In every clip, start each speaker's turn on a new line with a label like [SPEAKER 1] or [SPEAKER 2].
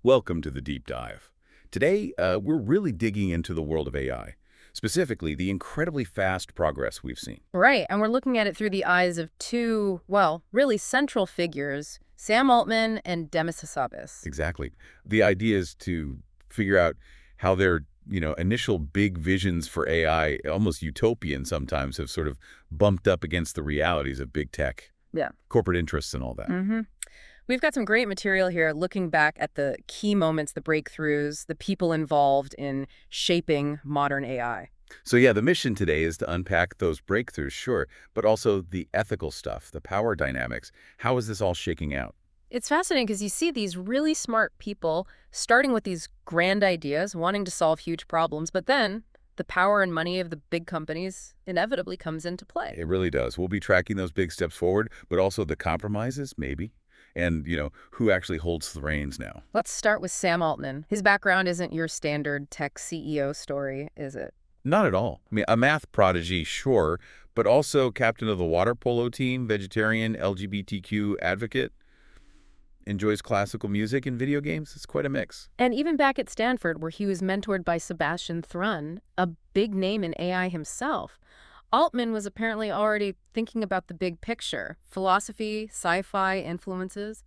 [SPEAKER 1] Welcome to the Deep Dive. Today, we're really digging into the world of AI, specifically the incredibly fast progress we've seen.
[SPEAKER 2] Right, and we're looking at it through the eyes of two, well, really central figures, Sam Altman and Demis Hassabis.
[SPEAKER 1] Exactly. The idea is to figure out how their, initial big visions for AI, almost utopian sometimes, have sort of bumped up against the realities of big tech,
[SPEAKER 2] Yeah.
[SPEAKER 1] corporate interests and all that.
[SPEAKER 2] We've got some great material here looking back at the key moments, the breakthroughs, the people involved in shaping modern AI.
[SPEAKER 1] So yeah, the mission today is to unpack those breakthroughs, sure, but also the ethical stuff, the power dynamics. How is this all shaking out?
[SPEAKER 2] It's fascinating because you see these really smart people starting with these grand ideas, wanting to solve huge problems, but then the power and money of the big companies inevitably comes into play.
[SPEAKER 1] It really does. We'll be tracking those big steps forward, but also the compromises, maybe, and, who actually holds the reins now.
[SPEAKER 2] Let's start with Sam Altman. His background isn't your standard tech CEO story, is it?
[SPEAKER 1] Not at all. I mean, a math prodigy, sure, but also captain of the water polo team, vegetarian, LGBTQ advocate, enjoys classical music and video games. It's quite a mix.
[SPEAKER 2] And even back at Stanford, where he was mentored by Sebastian Thrun, a big name in AI himself, Altman was apparently already thinking about the big picture, philosophy, sci-fi influences,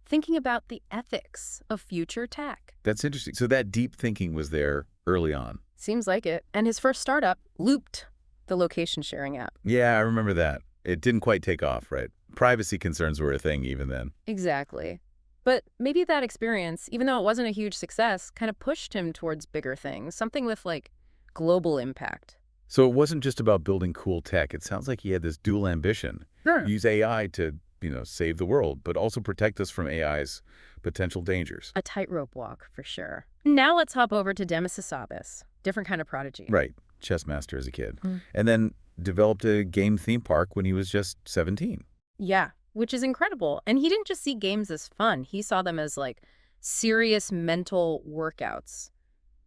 [SPEAKER 2] thinking about the ethics of future tech.
[SPEAKER 1] That's interesting. So that deep thinking was there early on.
[SPEAKER 2] Seems like it. And his first startup, Looped, the location sharing app.
[SPEAKER 1] Yeah, I remember that. It didn't quite take off, right? Privacy concerns were a thing even then.
[SPEAKER 2] Exactly. But maybe that experience, even though it wasn't a huge success, kind of pushed him towards bigger things, something with like global impact.
[SPEAKER 1] So it wasn't just about building cool tech. It sounds like he had this dual ambition.
[SPEAKER 2] Sure.
[SPEAKER 1] Use AI to, save the world, but also protect us from AI's potential dangers.
[SPEAKER 2] A tightrope walk, for sure. Now let's hop over to Demis Hassabis. Different kind of prodigy.
[SPEAKER 1] Right. Chess master as a kid.
[SPEAKER 2] Mm.
[SPEAKER 1] And then developed a game theme park when he was just 17.
[SPEAKER 2] Yeah, which is incredible. And he didn't just see games as fun. He saw them as like serious mental workouts,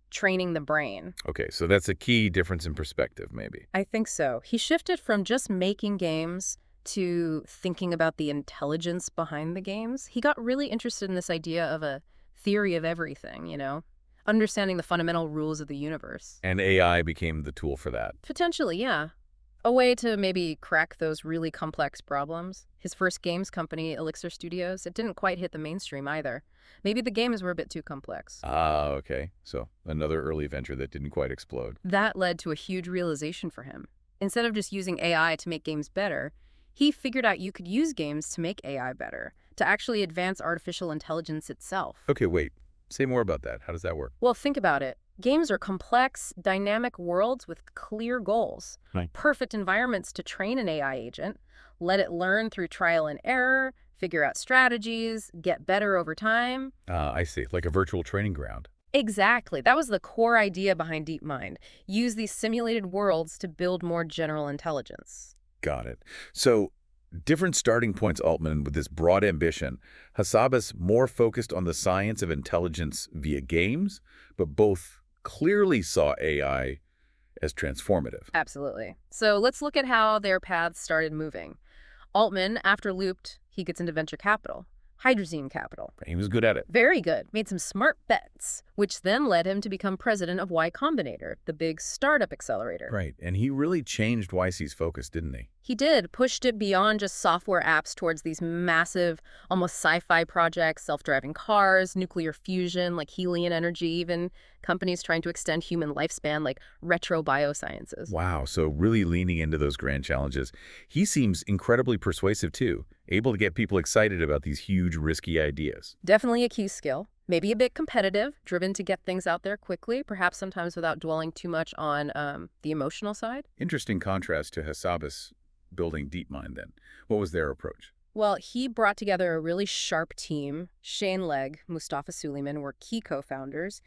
[SPEAKER 2] training the brain.
[SPEAKER 1] Okay, so that's a key difference in perspective, maybe.
[SPEAKER 2] I think so. He shifted from just making games to thinking about the intelligence behind the games. He got really interested in this idea of a theory of everything, understanding the fundamental rules of the universe.
[SPEAKER 1] And AI became the tool for that.
[SPEAKER 2] Potentially, yeah. A way to maybe crack those really complex problems. His first games company, Elixir Studios, it didn't quite hit the mainstream either. Maybe the games were a bit too complex.
[SPEAKER 1] Ah, okay. So another early venture that didn't quite explode.
[SPEAKER 2] That led to a huge realization for him. Instead of just using AI to make games better, he figured out you could use games to make AI better, to actually advance artificial intelligence itself.
[SPEAKER 1] Okay, wait. Say more about that. How does that work?
[SPEAKER 2] Well, think about it. Games are complex, dynamic worlds with clear goals.
[SPEAKER 1] Right.
[SPEAKER 2] Perfect environments to train an AI agent, let it learn through trial and error, figure out strategies, get better over time.
[SPEAKER 1] I see. Like a virtual training ground.
[SPEAKER 2] Exactly. That was the core idea behind DeepMind. Use these simulated worlds to build more general intelligence.
[SPEAKER 1] Got it. So different starting points, Altman, with this broad ambition. Hassabis more focused on the science of intelligence via games, but both clearly saw AI as transformative.
[SPEAKER 2] Absolutely. So let's look at how their paths started moving. Altman, after Looped, he gets into venture capital, hydrazine capital.
[SPEAKER 1] He was good at it.
[SPEAKER 2] Very good. Made some smart bets, which then led him to become president of Y Combinator, the big startup accelerator.
[SPEAKER 1] Right. And he really changed YC's focus, didn't he?
[SPEAKER 2] He did, pushed it beyond just software apps towards these massive, almost sci-fi projects, self-driving cars, nuclear fusion, like helium energy even, companies trying to extend human lifespan, like retro biosciences.
[SPEAKER 1] Wow. So really leaning into those grand challenges. He seems incredibly persuasive, too, able to get people excited about these huge, risky ideas.
[SPEAKER 2] Definitely a key skill. Maybe a bit competitive, driven to get things out there quickly, perhaps sometimes without dwelling too much on the emotional side.
[SPEAKER 1] Interesting contrast to Hassabis building DeepMind then. What was their approach?
[SPEAKER 2] Well, he brought together a really sharp team. Shane Legg, Mustafa Suleyman were key co-founders,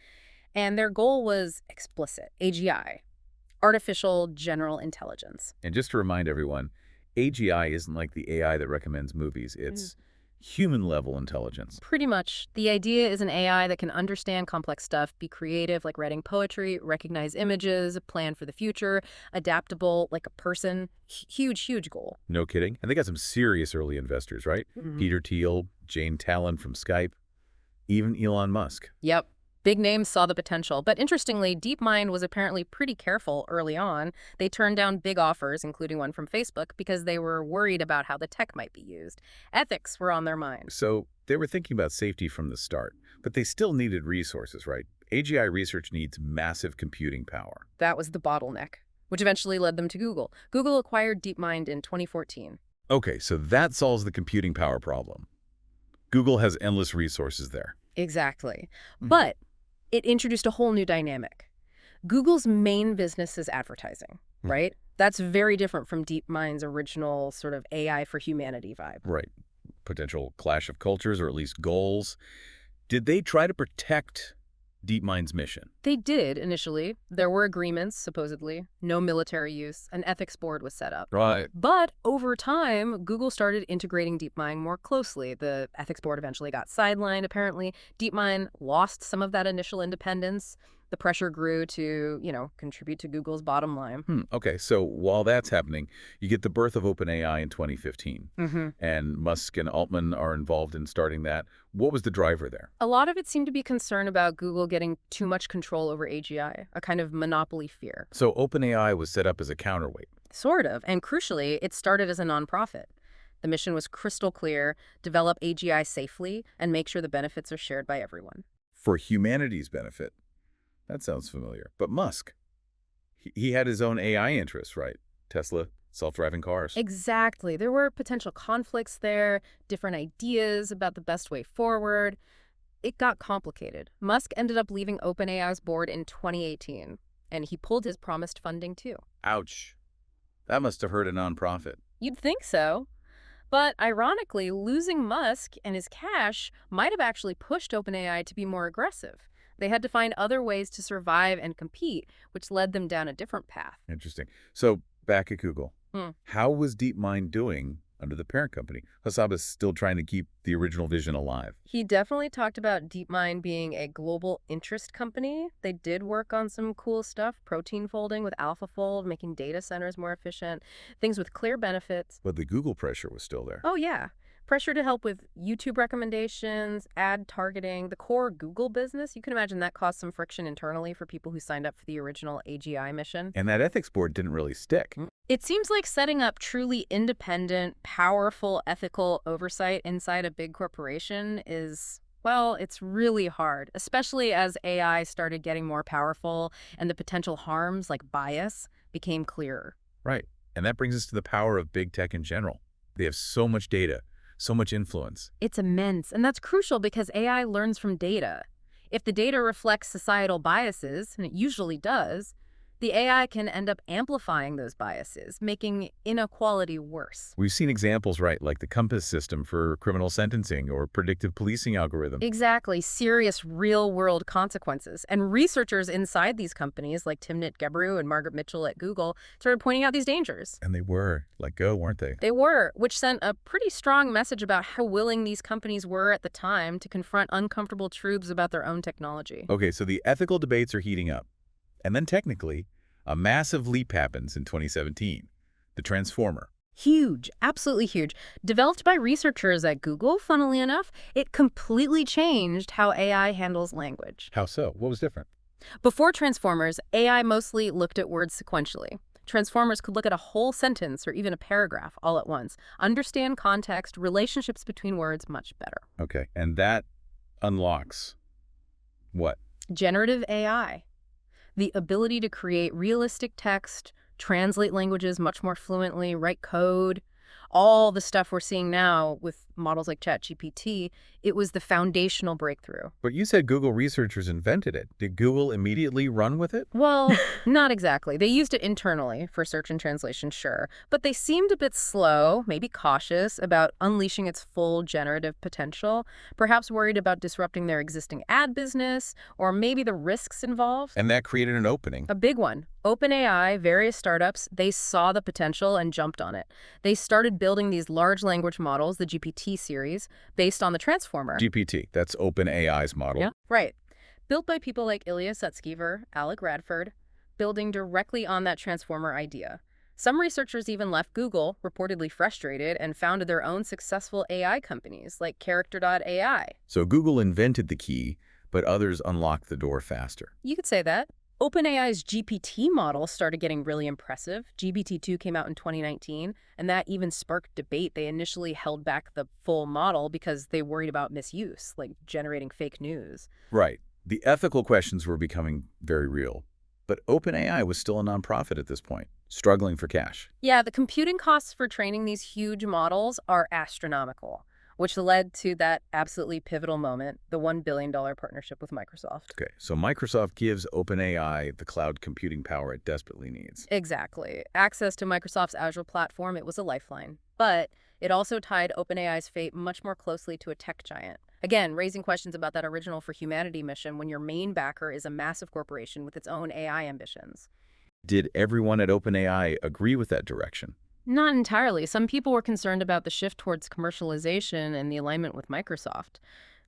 [SPEAKER 2] and their goal was explicit, AGI, artificial general intelligence.
[SPEAKER 1] And just to remind everyone, AGI isn't like the AI that recommends movies. It's human-level intelligence.
[SPEAKER 2] Pretty much. The idea is an AI that can understand complex stuff, be creative like writing poetry, recognize images, plan for the future, adaptable like a person. Huge, huge goal.
[SPEAKER 1] No kidding. And they got some serious early investors, right?
[SPEAKER 2] Mhm.
[SPEAKER 1] Peter Thiel, Jane Talon from Skype. Even Elon Musk.
[SPEAKER 2] Yep. Big names saw the potential, but interestingly, DeepMind was apparently pretty careful early on. They turned down big offers, including one from Facebook, because they were worried about how the tech might be used. Ethics were on their mind.
[SPEAKER 1] So they were thinking about safety from the start, but they still needed resources, right? AGI research needs massive computing power.
[SPEAKER 2] That was the bottleneck, which eventually led them to Google. Google acquired DeepMind in 2014.
[SPEAKER 1] Okay, so that solves the computing power problem. Google has endless resources there.
[SPEAKER 2] Exactly. But it introduced a whole new dynamic. Google's main business is advertising, right? That's very different from DeepMind's original sort of AI for humanity vibe.
[SPEAKER 1] Right. Potential clash of cultures, or at least goals. Did they try to protect DeepMind's mission?
[SPEAKER 2] They did initially. There were agreements, supposedly, no military use. An ethics board was set up.
[SPEAKER 1] Right.
[SPEAKER 2] But over time, Google started integrating DeepMind more closely. The ethics board eventually got sidelined, apparently. DeepMind lost some of that initial independence. The pressure grew to, contribute to Google's bottom line.
[SPEAKER 1] Okay, so while that's happening, you get the birth of OpenAI in 2015. And Musk and Altman are involved in starting that. What was the driver there?
[SPEAKER 2] A lot of it seemed to be concern about Google getting too much control over AGI, a kind of monopoly fear.
[SPEAKER 1] So OpenAI was set up as a counterweight.
[SPEAKER 2] Sort of. And crucially, it started as a nonprofit. The mission was crystal clear: develop AGI safely and make sure the benefits are shared by everyone.
[SPEAKER 1] For humanity's benefit. That sounds familiar. But Musk, he had his own AI interests, right? Tesla, self-driving cars.
[SPEAKER 2] Exactly. There were potential conflicts there, different ideas about the best way forward. It got complicated. Musk ended up leaving OpenAI's board in 2018, and he pulled his promised funding too.
[SPEAKER 1] Ouch. That must have hurt a nonprofit.
[SPEAKER 2] You'd think so. But ironically, losing Musk and his cash might have actually pushed OpenAI to be more aggressive. They had to find other ways to survive and compete, which led them down a different path.
[SPEAKER 1] Interesting. So back at Google, how was DeepMind doing under the parent company? Hasaba's still trying to keep the original vision alive.
[SPEAKER 2] He definitely talked about DeepMind being a global interest company. They did work on some cool stuff, protein folding with AlphaFold, making data centers more efficient, things with clear benefits.
[SPEAKER 1] But the Google pressure was still there.
[SPEAKER 2] Oh, yeah. Pressure to help with YouTube recommendations, ad targeting, the core Google business. You can imagine that caused some friction internally for people who signed up for the original AGI mission.
[SPEAKER 1] And that ethics board didn't really stick.
[SPEAKER 2] It seems like setting up truly independent, powerful, ethical oversight inside a big corporation is, well, it's really hard, especially as AI started getting more powerful and the potential harms like bias became clearer.
[SPEAKER 1] Right. And that brings us to the power of big tech in general. They have so much data, so much influence.
[SPEAKER 2] It's immense, and that's crucial because AI learns from data. If the data reflects societal biases, and it usually does, the AI can end up amplifying those biases, making inequality worse.
[SPEAKER 1] We've seen examples, right, like the Compass system for criminal sentencing or predictive policing algorithm.
[SPEAKER 2] Exactly, serious real-world consequences. And researchers inside these companies, like Timnit Gebru and Margaret Mitchell at Google, started pointing out these dangers.
[SPEAKER 1] And they were let go, weren't they?
[SPEAKER 2] They were, which sent a pretty strong message about how willing these companies were at the time to confront uncomfortable truths about their own technology.
[SPEAKER 1] Okay, so the ethical debates are heating up. And then technically, a massive leap happens in 2017, the Transformer.
[SPEAKER 2] Huge, absolutely huge. Developed by researchers at Google, funnily enough, it completely changed how AI handles language.
[SPEAKER 1] How so? What was different?
[SPEAKER 2] Before Transformers, AI mostly looked at words sequentially. Transformers could look at a whole sentence or even a paragraph all at once, understand context, relationships between words much better.
[SPEAKER 1] Okay, and that unlocks what?
[SPEAKER 2] Generative AI. The ability to create realistic text, translate languages much more fluently, write code, all the stuff we're seeing now with models like ChatGPT, it was the foundational breakthrough.
[SPEAKER 1] But you said Google researchers invented it. Did Google immediately run with it?
[SPEAKER 2] Well, not exactly. They used it internally for search and translation, sure. But they seemed a bit slow, maybe cautious, about unleashing its full generative potential, perhaps worried about disrupting their existing ad business, or maybe the risks involved.
[SPEAKER 1] And that created an opening.
[SPEAKER 2] A big one. OpenAI, various startups, they saw the potential and jumped on it. They started building these large language models, the GPT series, based on the Transformer.
[SPEAKER 1] GPT, that's OpenAI's model.
[SPEAKER 2] Yeah, right. Built by people like Ilya Sutskever, Alec Radford, building directly on that Transformer idea. Some researchers even left Google, reportedly frustrated, and founded their own successful AI companies like Character.ai.
[SPEAKER 1] So Google invented the key, but others unlocked the door faster.
[SPEAKER 2] You could say that. OpenAI's GPT model started getting really impressive. GPT-2 came out in 2019, and that even sparked debate. They initially held back the full model because they worried about misuse, like generating fake news.
[SPEAKER 1] Right. The ethical questions were becoming very real. But OpenAI was still a nonprofit at this point, struggling for cash.
[SPEAKER 2] Yeah, the computing costs for training these huge models are astronomical, which led to that absolutely pivotal moment, the $1 billion partnership with Microsoft.
[SPEAKER 1] Okay, so Microsoft gives OpenAI the cloud computing power it desperately needs.
[SPEAKER 2] Exactly. Access to Microsoft's Azure platform, it was a lifeline. But it also tied OpenAI's fate much more closely to a tech giant. Again, raising questions about that original for humanity mission when your main backer is a massive corporation with its own AI ambitions.
[SPEAKER 1] Did everyone at OpenAI agree with that direction?
[SPEAKER 2] Not entirely. Some people were concerned about the shift towards commercialization and the alignment with Microsoft.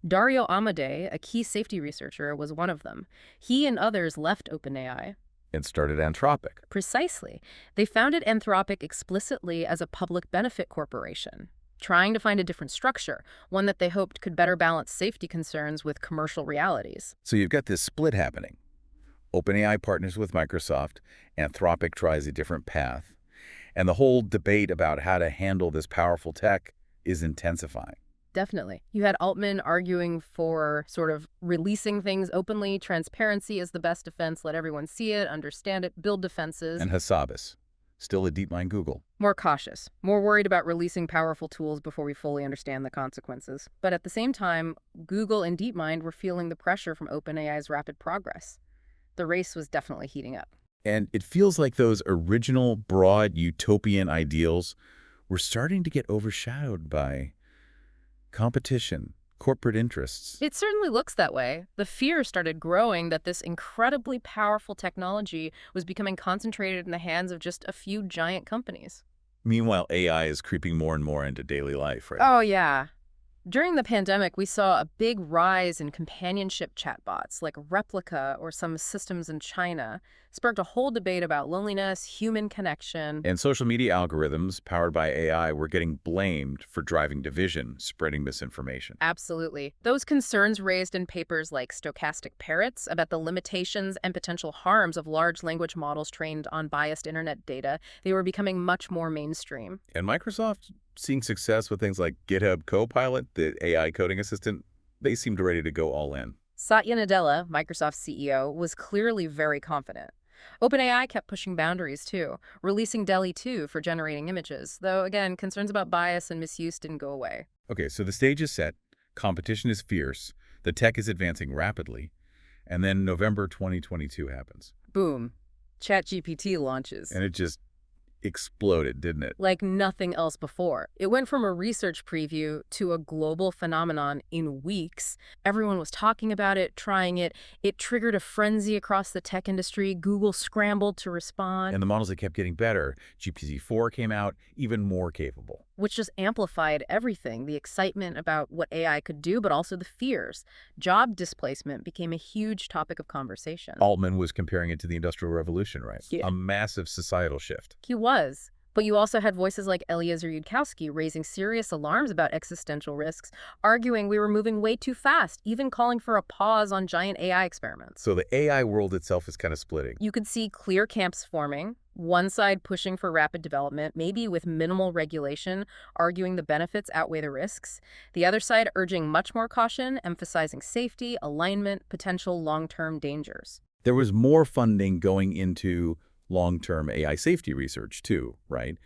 [SPEAKER 2] Dario Amodei, a key safety researcher, was one of them. He and others left OpenAI.
[SPEAKER 1] And started Anthropic.
[SPEAKER 2] Precisely. They founded Anthropic explicitly as a public benefit corporation, trying to find a different structure, one that they hoped could better balance safety concerns with commercial realities.
[SPEAKER 1] So you've got this split happening. OpenAI partners with Microsoft, Anthropic tries a different path, and the whole debate about how to handle this powerful tech is intensifying.
[SPEAKER 2] Definitely. You had Altman arguing for sort of releasing things openly. Transparency is the best defense. Let everyone see it, understand it, build defenses.
[SPEAKER 1] And Hassabis, still a DeepMind Google.
[SPEAKER 2] More cautious, more worried about releasing powerful tools before we fully understand the consequences. But at the same time, Google and DeepMind were feeling the pressure from OpenAI's rapid progress. The race was definitely heating up.
[SPEAKER 1] And it feels like those original, broad, utopian ideals were starting to get overshadowed by competition, corporate interests.
[SPEAKER 2] It certainly looks that way. The fear started growing that this incredibly powerful technology was becoming concentrated in the hands of just a few giant companies.
[SPEAKER 1] Meanwhile, AI is creeping more and more into daily life, right?
[SPEAKER 2] Oh, yeah. During the pandemic, we saw a big rise in companionship chatbots like Replica or some systems in China, sparked a whole debate about loneliness, human connection.
[SPEAKER 1] And social media algorithms powered by AI were getting blamed for driving division, spreading misinformation.
[SPEAKER 2] Absolutely. Those concerns raised in papers like Stochastic Parrots about the limitations and potential harms of large language models trained on biased internet data, they were becoming much more mainstream.
[SPEAKER 1] And Microsoft, seeing success with things like GitHub Copilot, the AI coding assistant, they seemed ready to go all in.
[SPEAKER 2] Satya Nadella, Microsoft's CEO, was clearly very confident. OpenAI kept pushing boundaries, too, releasing DALL-E 2 for generating images, though, again, concerns about bias and misuse didn't go away.
[SPEAKER 1] Okay, so the stage is set, competition is fierce, the tech is advancing rapidly, and then November 2022 happens.
[SPEAKER 2] Boom. ChatGPT launches.
[SPEAKER 1] And it just exploded, didn't it?
[SPEAKER 2] Like nothing else before. It went from a research preview to a global phenomenon in weeks. Everyone was talking about it, trying it. It triggered a frenzy across the tech industry. Google scrambled to respond.
[SPEAKER 1] And the models that kept getting better. GPT-4 came out, even more capable.
[SPEAKER 2] Which just amplified everything, the excitement about what AI could do, but also the fears. Job displacement became a huge topic of conversation.
[SPEAKER 1] Altman was comparing it to the Industrial Revolution, right?
[SPEAKER 2] Yeah.
[SPEAKER 1] A massive societal shift.
[SPEAKER 2] He was. But you also had voices like Eliezer Yudkowsky raising serious alarms about existential risks, arguing we were moving way too fast, even calling for a pause on giant AI experiments.
[SPEAKER 1] So the AI world itself is kind of splitting.
[SPEAKER 2] You could see clear camps forming, one side pushing for rapid development, maybe with minimal regulation, arguing the benefits outweigh the risks. The other side urging much more caution, emphasizing safety, alignment, potential long-term dangers.
[SPEAKER 1] There was more funding going into long-term AI safety research too, right?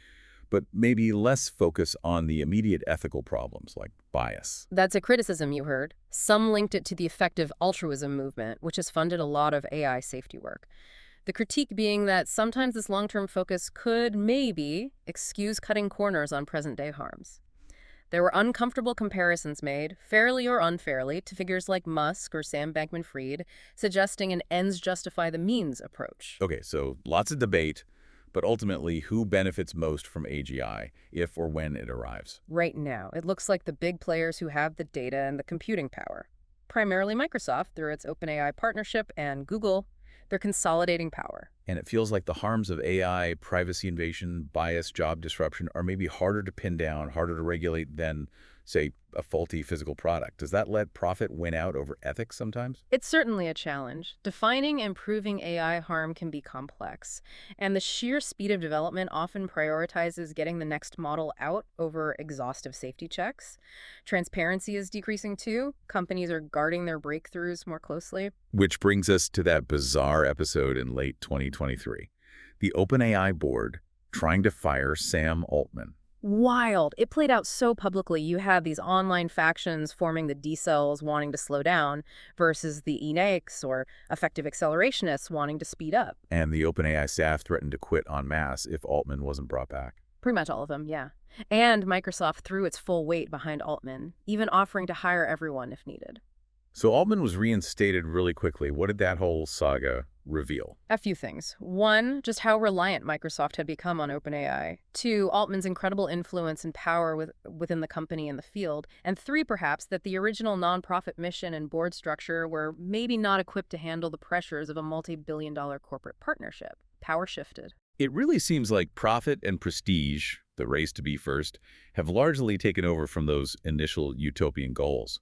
[SPEAKER 1] But maybe less focus on the immediate ethical problems like bias.
[SPEAKER 2] That's a criticism you heard. Some linked it to the effective altruism movement, which has funded a lot of AI safety work. The critique being that sometimes this long-term focus could maybe excuse cutting corners on present-day harms. There were uncomfortable comparisons made, fairly or unfairly, to figures like Musk or Sam Bankman-Fried, suggesting an ends justify the means approach.
[SPEAKER 1] Okay, so lots of debate, but ultimately, who benefits most from AGI, if or when it arrives?
[SPEAKER 2] Right now, it looks like the big players who have the data and the computing power. Primarily Microsoft through its OpenAI partnership and Google They're consolidating power.
[SPEAKER 1] And it feels like the harms of AI, privacy invasion, bias, job disruption are maybe harder to pin down, harder to regulate than, say, a faulty physical product. Does that let profit win out over ethics sometimes?
[SPEAKER 2] It's certainly a challenge. Defining and proving AI harm can be complex, and the sheer speed of development often prioritizes getting the next model out over exhaustive safety checks. Transparency is decreasing too. Companies are guarding their breakthroughs more closely.
[SPEAKER 1] Which brings us to that bizarre episode in late 2023. The OpenAI board trying to fire Sam Altman.
[SPEAKER 2] Wild. It played out so publicly. You had these online factions forming the D-cells wanting to slow down versus the ENAICs or effective accelerationists wanting to speed up.
[SPEAKER 1] And the OpenAI staff threatened to quit en masse if Altman wasn't brought back.
[SPEAKER 2] Pretty much all of them, yeah. And Microsoft threw its full weight behind Altman, even offering to hire everyone if needed.
[SPEAKER 1] So Altman was reinstated really quickly. What did that whole saga reveal?
[SPEAKER 2] A few things. One, just how reliant Microsoft had become on OpenAI. Two, Altman's incredible influence and power within the company and the field. And three, perhaps, that the original nonprofit mission and board structure were maybe not equipped to handle the pressures of a multi-billion-dollar corporate partnership. Power shifted.
[SPEAKER 1] It really seems like profit and prestige, the race to be first, have largely taken over from those initial utopian goals.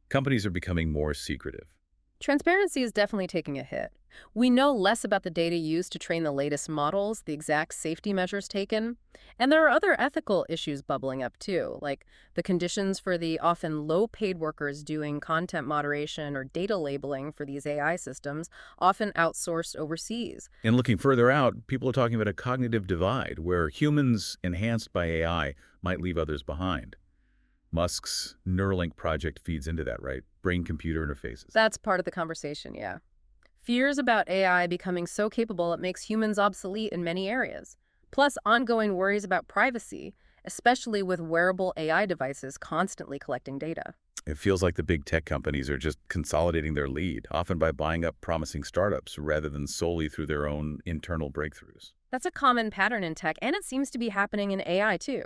[SPEAKER 1] Companies are becoming more secretive.
[SPEAKER 2] Transparency is definitely taking a hit. We know less about the data used to train the latest models, the exact safety measures taken, and there are other ethical issues bubbling up too, like the conditions for the often low-paid workers doing content moderation or data labeling for these AI systems, often outsourced overseas.
[SPEAKER 1] And looking further out, people are talking about a cognitive divide where humans enhanced by AI might leave others behind. Musk's Neuralink project feeds into that, right? Brain-computer interfaces.
[SPEAKER 2] That's part of the conversation, yeah. Fears about AI becoming so capable it makes humans obsolete in many areas. Plus, ongoing worries about privacy, especially with wearable AI devices constantly collecting data.
[SPEAKER 1] It feels like the big tech companies are just consolidating their lead, often by buying up promising startups rather than solely through their own internal breakthroughs.
[SPEAKER 2] That's a common pattern in tech, and it seems to be happening in AI too.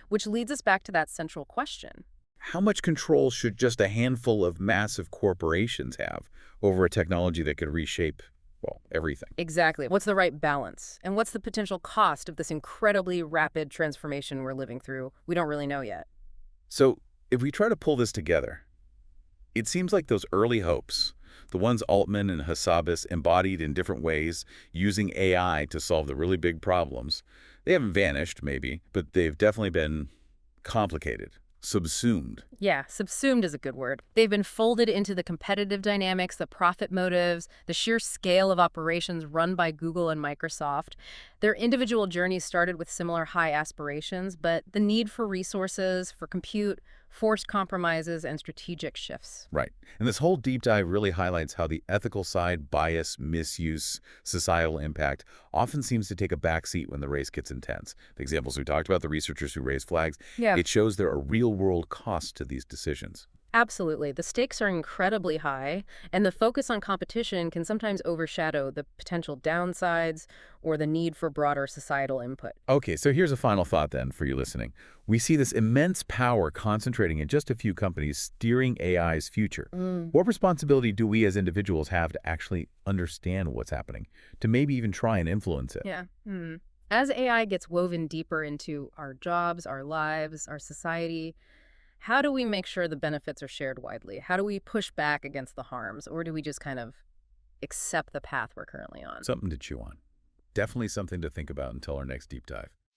[SPEAKER 2] Which leads us back to that central question.
[SPEAKER 1] How much control should just a handful of massive corporations have over a technology that could reshape, well, everything?
[SPEAKER 2] Exactly. What's the right balance? And what's the potential cost of this incredibly rapid transformation we're living through? We don't really know yet.
[SPEAKER 1] So if we try to pull this together, it seems like those early hopes, the ones Altman and Hassabis embodied in different ways, using AI to solve the really big problems, they haven't vanished, maybe, but they've definitely been complicated, subsumed.
[SPEAKER 2] Yeah, subsumed is a good word. They've been folded into the competitive dynamics, the profit motives, the sheer scale of operations run by Google and Microsoft. Their individual journeys started with similar high aspirations, but the need for resources, for compute, forced compromises, and strategic shifts.
[SPEAKER 1] Right. And this whole deep dive really highlights how the ethical side, bias, misuse, societal impact often seems to take a backseat when the race gets intense. The examples we talked about, the researchers who raise flags, it shows there are real-world costs to these decisions.
[SPEAKER 2] Absolutely. The stakes are incredibly high, and the focus on competition can sometimes overshadow the potential downsides or the need for broader societal input.
[SPEAKER 1] Okay, so here's a final thought then for you listening. We see this immense power concentrating in just a few companies steering AI's future. What responsibility do we as individuals have to actually understand what's happening, to maybe even try and influence it?
[SPEAKER 2] Yeah. As AI gets woven deeper into our jobs, our lives, our society, how do we make sure the benefits are shared widely? How do we push back against the harms? Or do we just kind of accept the path we're currently on?
[SPEAKER 1] Something to chew on. Definitely something to think about until our next deep dive.